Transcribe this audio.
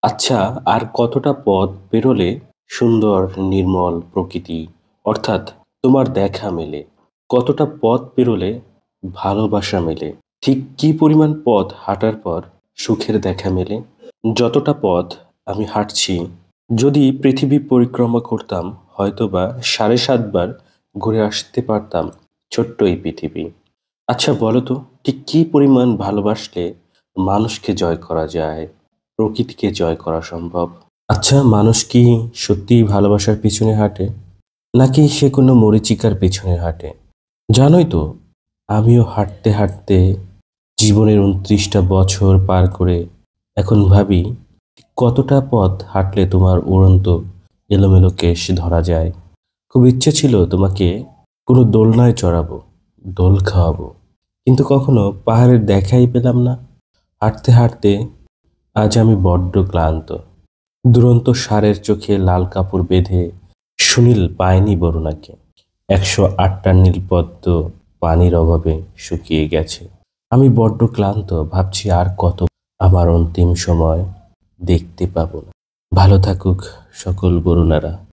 আচ্ছা, আর কতটা পথ পেরোলে সুন্দর নির্মল প্রকৃতি অর্থাৎ তোমার দেখা মেলে? কতটা পথ পেরোলে ভালোবাসা মেলে? ঠিক কী পরিমাণ পথ হাঁটার পর সুখের দেখা মেলে? যতটা পথ আমি হাঁটছি, যদি পৃথিবী পরিক্রমা করতাম, হয়তোবা ৭.৫ বার ঘুরে আসতে পারতাম ছোট্ট এই পৃথিবী। আচ্ছা বলো তো, ঠিক কী পরিমাণ ভালোবাসলে মানুষকে জয় করা যায়, প্রকৃতিকে জয় করা সম্ভব? আচ্ছা, মানুষ কি সত্যিই ভালোবাসার পিছনে হাঁটে, নাকি সে কোনো মরীচিকার পেছনে হাঁটে? জানোই তো, আমিও হাঁটতে হাঁটতে জীবনের ২৯টা বছর পার করে এখন ভাবি, কতটা পথ হাঁটলে তোমার উড়ন্ত এলোমেলো কেশ ধরা যায়। খুব ইচ্ছে ছিল তোমাকে কোনো দোলনায় চড়াবো, দোল খাওয়াবো, কিন্তু কখনো পাহাড়ের দেখাই পেলাম না। হাঁটতে হাঁটতে আজ আমি বড্ড ক্লান্ত। দুরন্ত ষাঁড়ের চোখে লাল কাপড় বেঁধে সুনীল পায়নি বরুণাকে। ১০৮টা নীলপদ্ম পানির অভাবে শুকিয়ে গেছে। আমি বড্ড ক্লান্ত, ভাবছি আর কত আমার অন্তিম সময় দেখতে পাবো না। ভালো থাকুক সকল বরুণারা।